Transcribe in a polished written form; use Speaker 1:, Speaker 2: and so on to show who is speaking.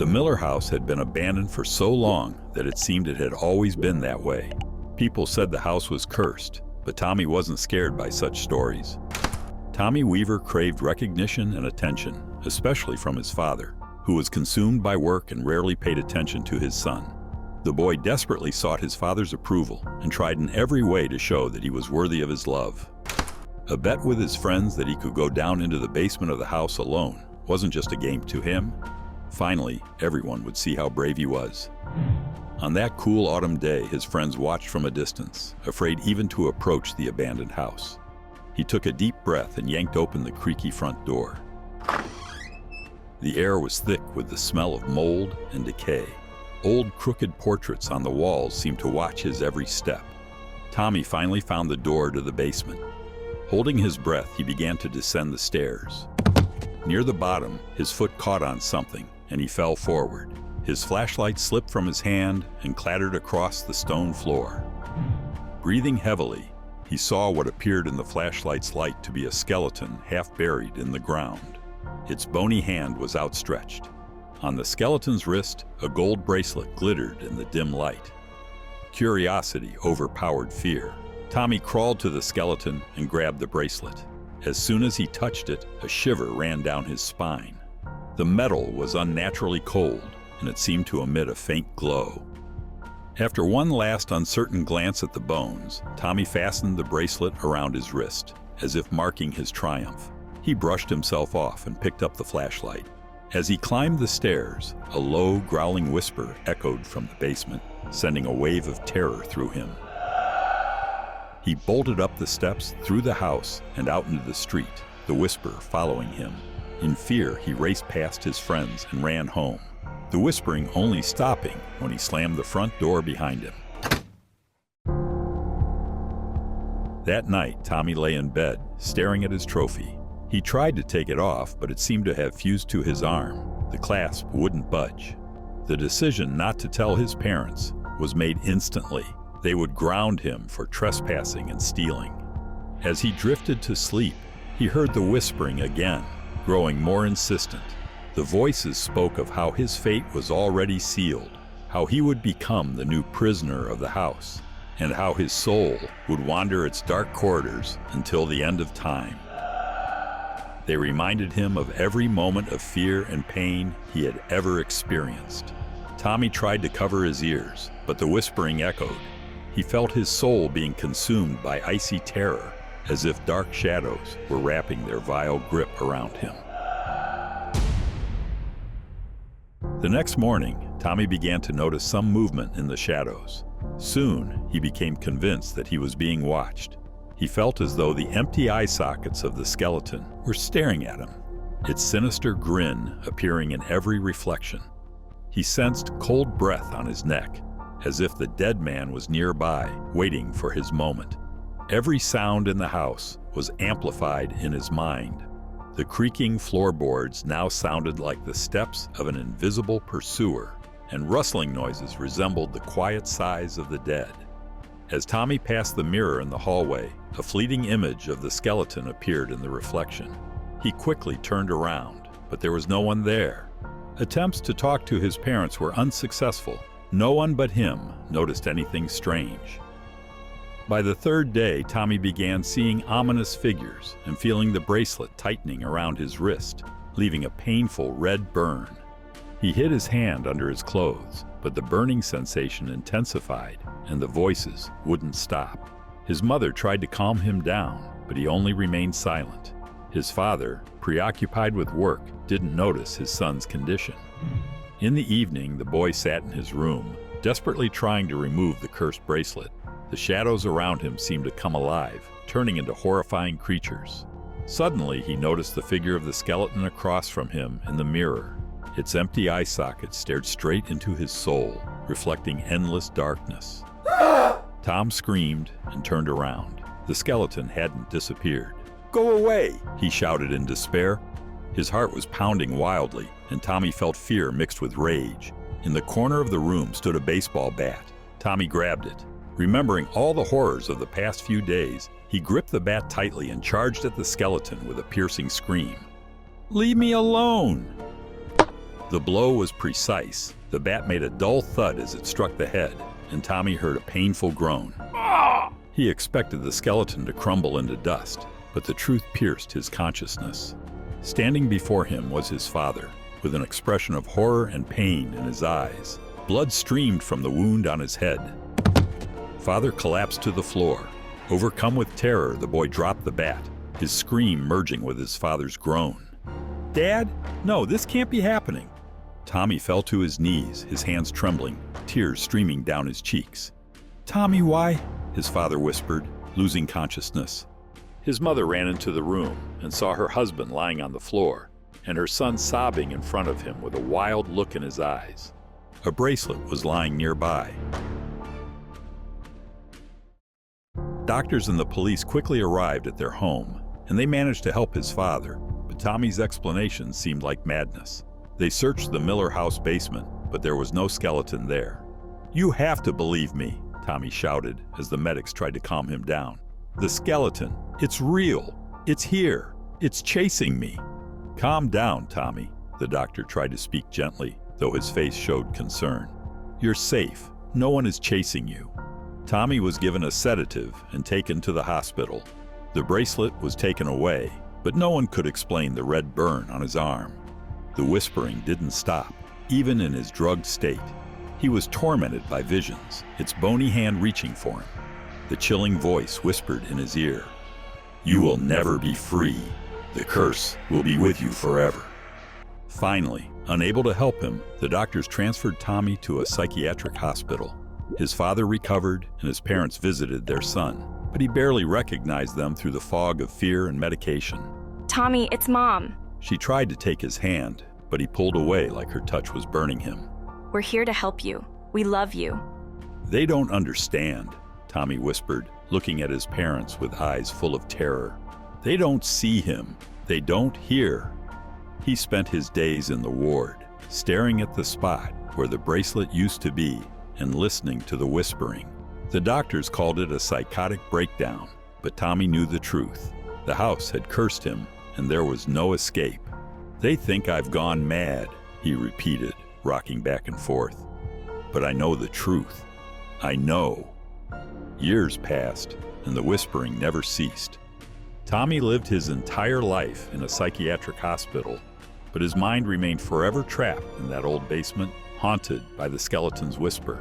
Speaker 1: The Miller house had been abandoned for so long that it seemed it had always been that way. People said the house was cursed, but Tommy wasn't scared by such stories. Tommy Weaver craved recognition and attention, especially from his father, who was consumed by work and rarely paid attention to his son. The boy desperately sought his father's approval and tried in every way to show that he was worthy of his love. A bet with his friends that he could go down into the basement of the house alone wasn't just a game to him. Finally, everyone would see how brave he was. On that cool autumn day, his friends watched from a distance, afraid even to approach the abandoned house. He took a deep breath and yanked open the creaky front door. The air was thick with the smell of mold and decay. Old crooked portraits on the walls seemed to watch his every step. Tommy finally found the door to the basement. Holding his breath, he began to descend the stairs. Near the bottom, his foot caught on something, and he fell forward. His flashlight slipped from his hand and clattered across the stone floor. Breathing heavily, he saw what appeared in the flashlight's light to be a skeleton half buried in the ground. Its bony hand was outstretched. On the skeleton's wrist, a gold bracelet glittered in the dim light. Curiosity overpowered fear. Tommy crawled to the skeleton and grabbed the bracelet. As soon as he touched it, a shiver ran down his spine. The metal was unnaturally cold, and it seemed to emit a faint glow. After one last uncertain glance at the bones, Tommy fastened the bracelet around his wrist, as if marking his triumph. He brushed himself off and picked up the flashlight. As he climbed the stairs, a low, growling whisper echoed from the basement, sending a wave of terror through him. He bolted up the steps, through the house, and out into the street, the whisper following him. In fear, he raced past his friends and ran home, the whispering only stopping when he slammed the front door behind him. That night, Tommy lay in bed, staring at his trophy. He tried to take it off, but it seemed to have fused to his arm. The clasp wouldn't budge. The decision not to tell his parents was made instantly. They would ground him for trespassing and stealing. As he drifted to sleep, he heard the whispering again, growing more insistent. The voices spoke of how his fate was already sealed, how he would become the new prisoner of the house, and how his soul would wander its dark corridors until the end of time. They reminded him of every moment of fear and pain he had ever experienced. Tommy tried to cover his ears, but the whispering echoed. He felt his soul being consumed by icy terror, as if dark shadows were wrapping their vile grip around him. The next morning, Tommy began to notice some movement in the shadows. Soon, he became convinced that he was being watched. He felt as though the empty eye sockets of the skeleton were staring at him, its sinister grin appearing in every reflection. He sensed cold breath on his neck, as if the dead man was nearby, waiting for his moment. Every sound in the house was amplified in his mind. The creaking floorboards now sounded like the steps of an invisible pursuer, and rustling noises resembled the quiet sighs of the dead. As Tommy passed the mirror in the hallway, a fleeting image of the skeleton appeared in the reflection. He quickly turned around, but there was no one there. Attempts to talk to his parents were unsuccessful. No one but him noticed anything strange. By the third day, Tommy began seeing ominous figures and feeling the bracelet tightening around his wrist, leaving a painful red burn. He hid his hand under his clothes, but the burning sensation intensified, and the voices wouldn't stop. His mother tried to calm him down, but he only remained silent. His father, preoccupied with work, didn't notice his son's condition. In the evening, the boy sat in his room, desperately trying to remove the cursed bracelet. The shadows around him seemed to come alive, turning into horrifying creatures. Suddenly, he noticed the figure of the skeleton across from him in the mirror. Its empty eye socket stared straight into his soul, reflecting endless darkness. Tom screamed and turned around. The skeleton hadn't disappeared. "Go away!" he shouted in despair. His heart was pounding wildly, and Tommy felt fear mixed with rage. In the corner of the room stood a baseball bat. Tommy grabbed it. Remembering all the horrors of the past few days, he gripped the bat tightly and charged at the skeleton with a piercing scream. "Leave me alone!" The blow was precise. The bat made a dull thud as it struck the head, and Tommy heard a painful groan. He expected the skeleton to crumble into dust, but the truth pierced his consciousness. Standing before him was his father, with an expression of horror and pain in his eyes. Blood streamed from the wound on his head. Father collapsed to the floor. Overcome with terror, the boy dropped the bat, his scream merging with his father's groan. "Dad? No, this can't be happening." Tommy fell to his knees, his hands trembling, tears streaming down his cheeks. "Tommy, why?" his father whispered, losing consciousness. His mother ran into the room and saw her husband lying on the floor, and her son sobbing in front of him with a wild look in his eyes. A bracelet was lying nearby. Doctors and the police quickly arrived at their home, and they managed to help his father, but Tommy's explanation seemed like madness. They searched the Miller house basement, but there was no skeleton there. "You have to believe me," Tommy shouted as the medics tried to calm him down. "The skeleton, it's real. It's here. It's chasing me." "Calm down, Tommy," the doctor tried to speak gently, though his face showed concern. "You're safe. No one is chasing you." Tommy was given a sedative and taken to the hospital. The bracelet was taken away, but no one could explain the red burn on his arm. The whispering didn't stop, even in his drugged state. He was tormented by visions, its bony hand reaching for him. The chilling voice whispered in his ear, "You will never be free. The curse will be with you forever." Finally, unable to help him, the doctors transferred Tommy to a psychiatric hospital. His father recovered and his parents visited their son, but he barely recognized them through the fog of fear and medication.
Speaker 2: "Tommy, it's Mom."
Speaker 1: She tried to take his hand, but he pulled away like her touch was burning him.
Speaker 2: "We're here to help you. We love you."
Speaker 1: "They don't understand," Tommy whispered, looking at his parents with eyes full of terror. "They don't see him. They don't hear." He spent his days in the ward, staring at the spot where the bracelet used to be and listening to the whispering. The doctors called it a psychotic breakdown, but Tommy knew the truth. The house had cursed him, and there was no escape. "They think I've gone mad," he repeated, rocking back and forth. "But I know the truth. I know." Years passed, and the whispering never ceased. Tommy lived his entire life in a psychiatric hospital, but his mind remained forever trapped in that old basement, haunted by the skeleton's whisper.